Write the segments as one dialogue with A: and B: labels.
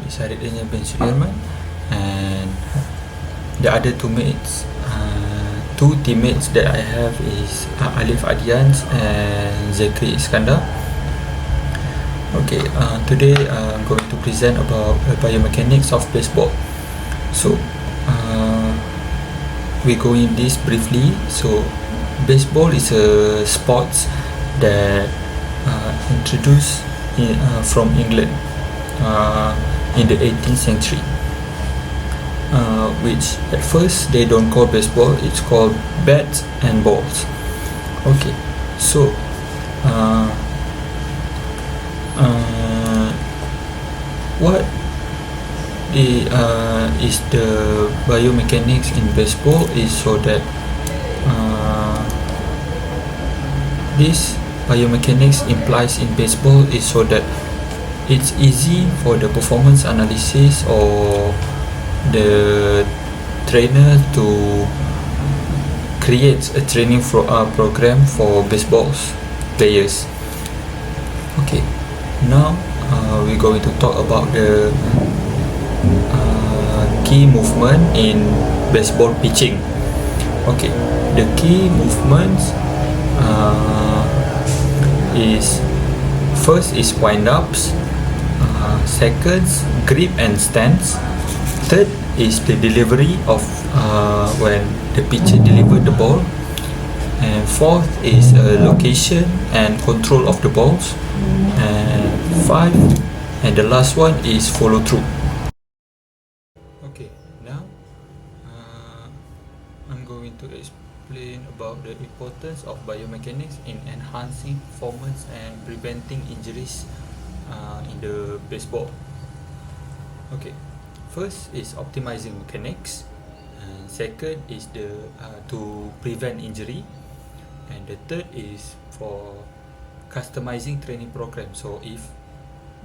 A: is Harith bin SUDIRMAN, and the other two teammates that I have is ALIFF ADIAN and Zeckry ISKANDAR. Okay, today I'm going to present about biomechanics of baseball. So we go in this briefly. So baseball is a sport that introduced from England in the 18th century, which at first they don't call baseball, it's called bats and balls. Okay, so what is the biomechanics in baseball is so that this biomechanics implies in baseball is so that it's easy for the performance analysis or the trainer to create a training program for baseball players. Okay, now we're going to talk about the key movement in baseball pitching. Okay, the key movements is first is wind-ups, seconds grip and stance, third is the delivery of when the pitcher delivered the ball, and fourth is location and control of the balls, and five and the last one is follow through. Okay, now I'm going to explain about the importance of biomechanics in enhancing performance and preventing injuries in the baseball. Okay, first is optimizing mechanics, and second is the to prevent injury, and the third is for customizing training program. So if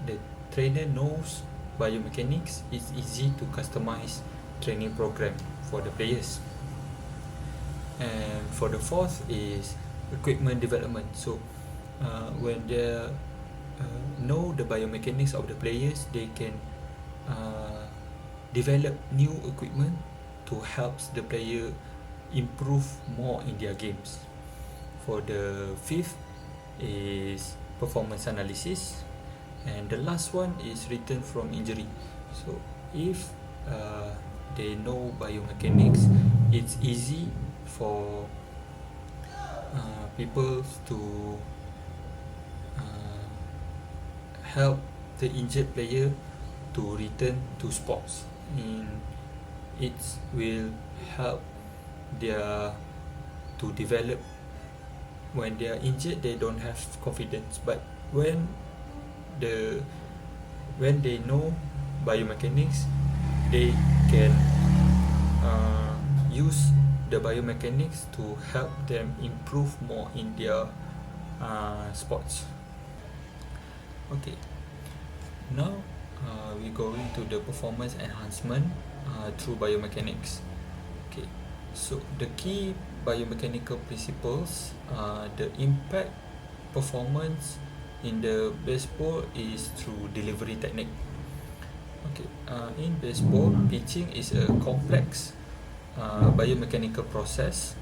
A: the trainer knows biomechanics, it's easy to customize training program for the players. And for the fourth is equipment development. So when they know the biomechanics of the players, they can develop new equipment to help the player improve more in their games. For the fifth is performance analysis, and the last one is return from injury. So if they know biomechanics, it's easy for people to help the injured player to return to sports. It will help their to develop. When they are injured, they don't have confidence, but when they know biomechanics, they can use the biomechanics to help them improve more in their sports. Okay, now we go into the performance enhancement through biomechanics. Okay, so the key biomechanical principles, the impact performance in the baseball is through delivery technique. Okay, in baseball, pitching is a complex biomechanical process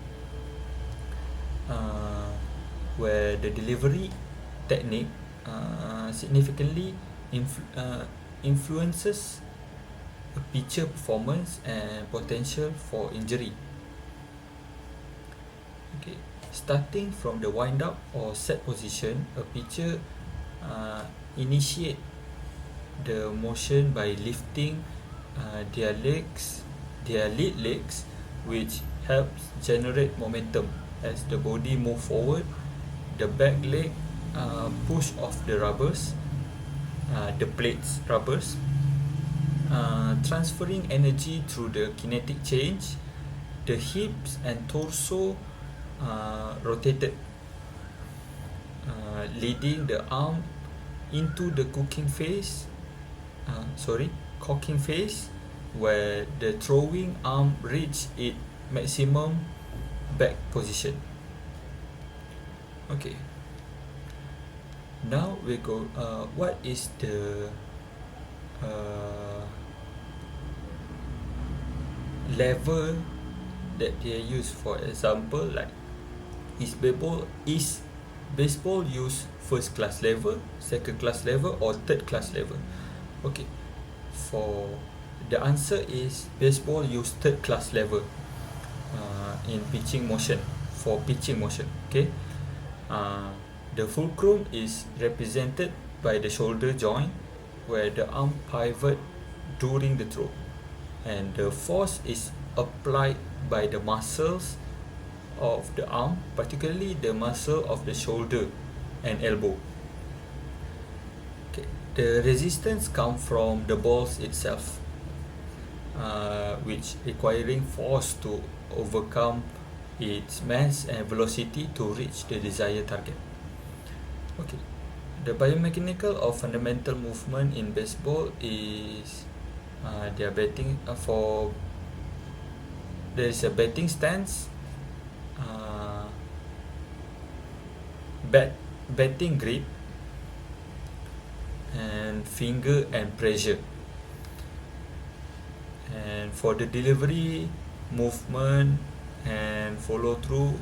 A: where the delivery technique significantly influences a pitcher performance and potential for injury. Okay, starting from the wind up or set position, a pitcher initiate the motion by lifting their lead legs, which helps generate momentum as the body move forward. The back leg push off the rubbers, the plates rubbers, transferring energy through the kinetic change. The hips and torso rotated, leading the arm into the cocking phase, where the throwing arm reach its maximum back position. Okay, now we go what is the level that they use. For example, like is baseball use first class level, second class level, or third class level? Okay, for the answer is baseball use third class level in pitching motion, for pitching motion. Okay, the fulcrum is represented by the shoulder joint where the arm pivot during the throw, and the force is applied by the muscles of the arm, particularly the muscle of the shoulder and elbow. Okay. The resistance comes from the balls itself, which requiring force to overcome its mass and velocity to reach the desired target. Okay. The biomechanical or fundamental movement in baseball is they are batting for. There is a batting stance, batting grip, and finger and pressure. And for the delivery, movement, and follow through,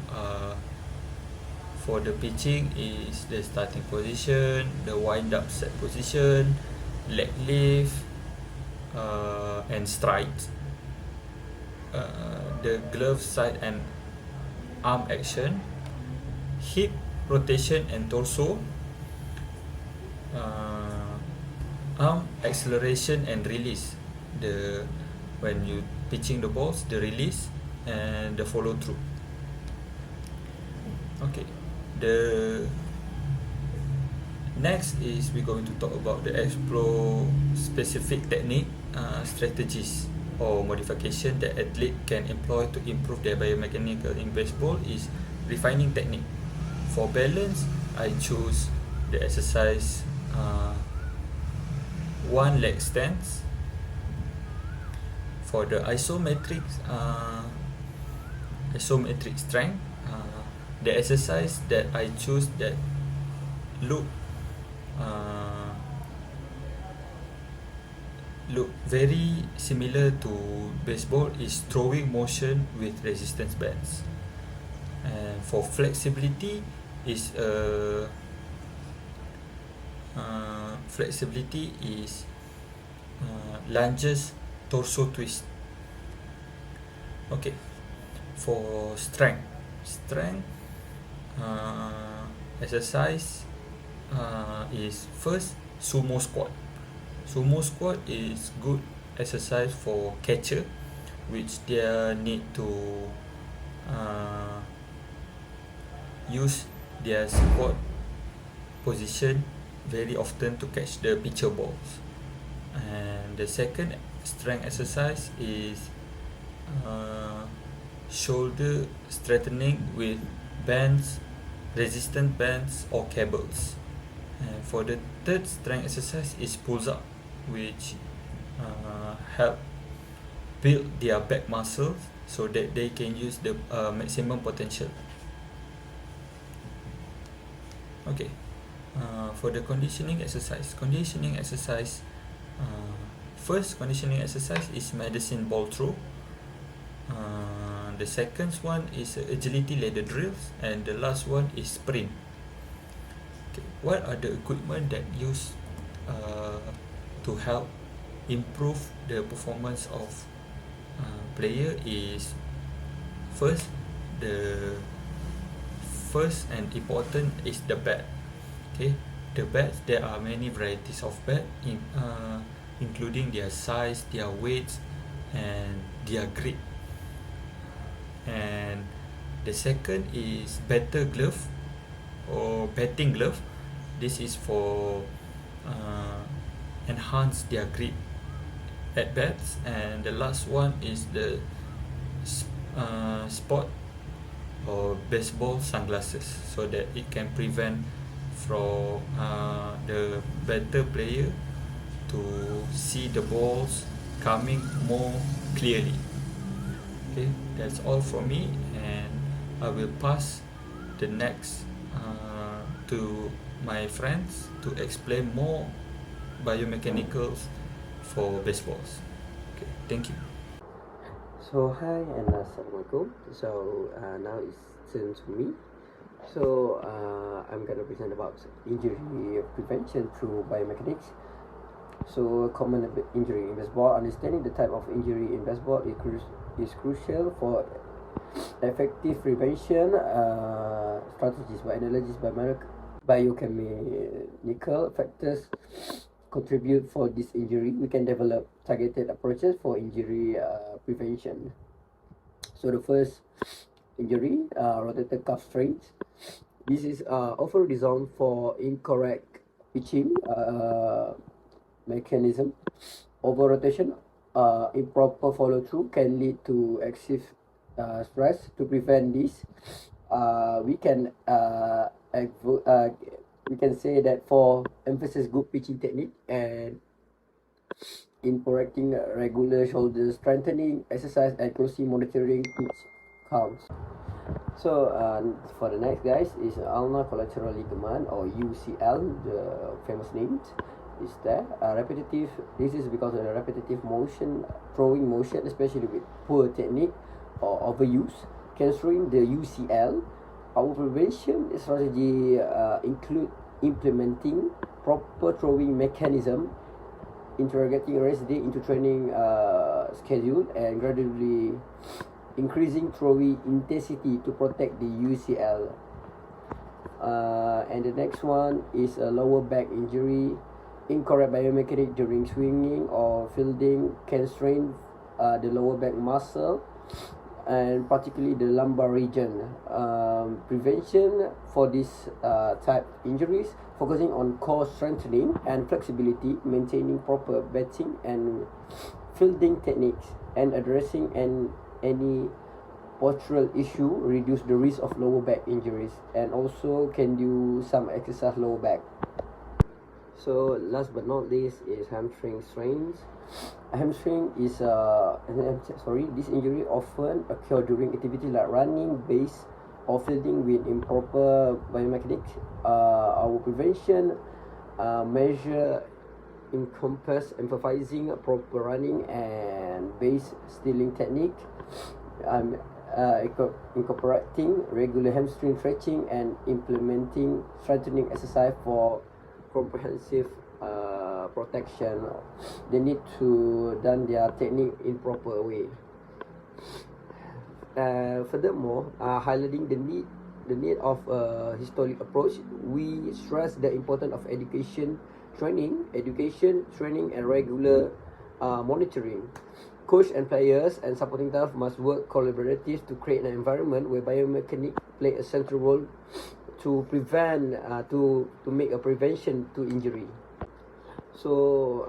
A: for the pitching is the starting position, the wind up set position, leg lift, and strides. The glove side and arm action, hip rotation and torso, arm acceleration and release, the when you pitching the balls, the release and the follow through. Okay, the next is we're going to talk about the explore specific technique, strategies or modification that athlete can employ to improve their biomechanical in baseball is refining technique. For balance, I choose the exercise one leg stance. For the isometric strength, the exercise that I choose that look very similar to baseball is throwing motion with resistance bands. And for flexibility is lunges, torso twist. Okay, for strength exercise is first sumo squat. Sumo squat is good exercise for catcher, which they need to use their squat position very often to catch the pitcher balls. And the second strength exercise is shoulder strengthening with bands, resistant bands or cables. And for the third strength exercise is pulls up, which help build their back muscles so that they can use the maximum potential. Okay, for the conditioning exercise, first conditioning exercise is medicine ball throw. The second one is agility ladder drills, and the last one is sprint. Okay, what are the equipment that used to help improve the performance of player is first and important is the bat. Okay, the bats, there are many varieties of bat including their size, their weights, and their grip. And the second is batter glove or batting glove. This is for enhance their grip at bats. And the last one is the sport or baseball sunglasses, so that it can prevent from the batter player to see the balls coming more clearly. Okay, that's all from me, and I will pass the next to my friends to explain more biomechanicals for baseballs. Okay, thank you.
B: So hi and assalamualaikum. So now it's turn to me. So I'm gonna present about injury prevention through biomechanics. So common injury in baseball. Understanding the type of injury in baseball is crucial for effective prevention strategies. By analogies, biochemical factors contribute for this injury. We can develop targeted approaches for injury prevention. So the first injury, rotator cuff strains. This is often designed for incorrect pitching mechanism. Over rotation, improper follow through can lead to excessive stress. To prevent this, we can say that for emphasis good pitching technique and in correcting regular shoulder strengthening exercise and closely monitoring pitch counts. So for the next guys is ulnar collateral ligament or UCL, the famous name is there. Repetitive. This is because of the repetitive motion, throwing motion, especially with poor technique or overuse, can strain the UCL. Our prevention strategy include implementing proper throwing mechanism, integrating rest day into training schedule, and gradually increasing throwing intensity to protect the UCL. And the next one is a lower back injury. Incorrect biomechanics during swinging or fielding can strain the lower back muscle and particularly the lumbar region. Prevention for this type injuries, focusing on core strengthening and flexibility, maintaining proper batting and fielding techniques, and addressing any postural issue, reduce the risk of lower back injuries, and also can do some exercise lower back. So last but not least is hamstring strains. Hamstring is this injury often occur during activity like running, base, or fielding with improper biomechanics. Our prevention measure encompass emphasizing proper running and base stealing technique, incorporating regular hamstring stretching, and implementing strengthening exercise for comprehensive protection. They need to done their technique in proper way. Furthermore, highlighting the need of a historic approach, we stress the importance of education, training, and regular monitoring. Coach and players and supporting staff must work collaboratively to create an environment where biomechanics play a central role to prevent to make a prevention to injury. So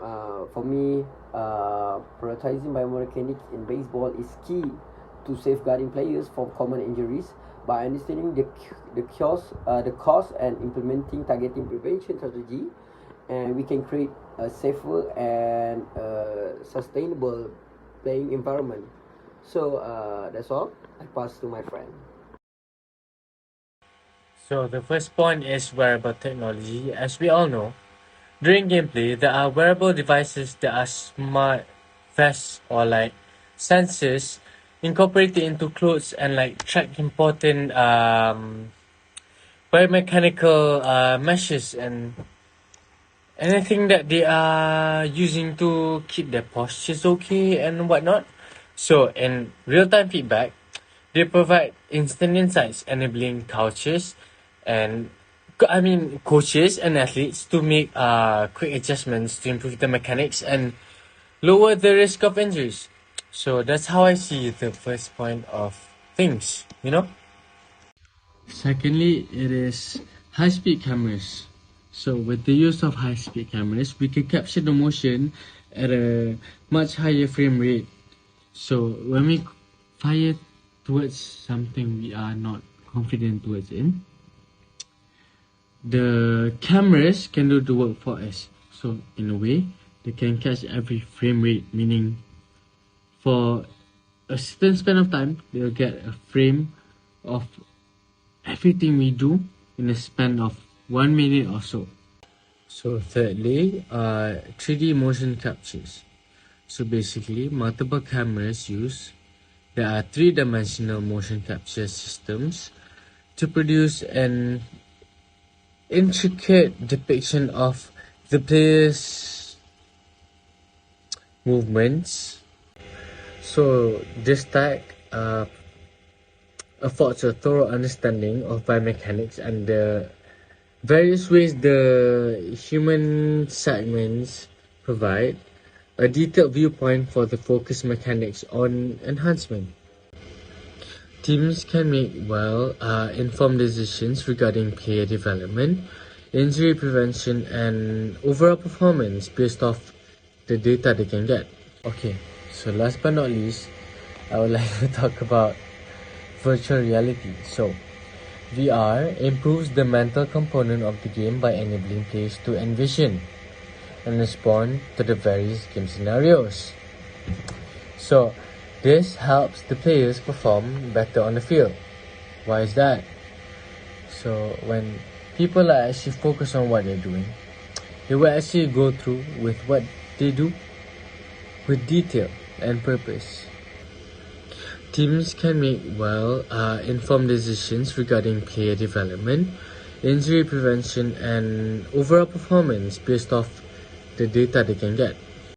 B: for me, prioritizing biomechanics in baseball is key to safeguarding players from common injuries. By understanding the cause and implementing targeting prevention strategy, and we can create a safer and sustainable playing environment. So that's all. I pass to my friend.
C: So the first point is wearable technology. As we all know, during gameplay, there are wearable devices that are smart vests or like sensors incorporated into clothes and like track important biomechanical measures and anything that they are using to keep their postures okay and whatnot. So in real-time feedback, they provide instant insights, enabling coaches and athletes to make quick adjustments to improve the mechanics and lower the risk of injuries. So that's how I see the first point of things, you know. Secondly, it is high-speed cameras. So with the use of high-speed cameras, we can capture the motion at a much higher frame rate. So when we fire towards something we are not confident towards in, the cameras can do the work for us. So in a way, they can catch every frame rate, meaning for a certain span of time, they'll get a frame of everything we do in a span of 1 minute or so. So thirdly, 3D motion captures. So basically, multiple cameras used. There are three-dimensional motion capture systems to produce an intricate depiction of the player's movements. So this tag affords a thorough understanding of biomechanics and the various ways the human segments provide a detailed viewpoint for the focus mechanics on enhancement. Teams can make informed decisions regarding player development, injury prevention, and overall performance based off the data they can get. Okay, so last but not least, I would like to talk about virtual reality. So, VR improves the mental component of the game by enabling players to envision and respond to the various game scenarios. So, this helps the players perform better on the field. Why is that? So, when people are actually focused on what they're doing, they will actually go through with what they do with detail and purpose. Teams can make informed decisions regarding player development, injury prevention, and overall performance based off the data they can get.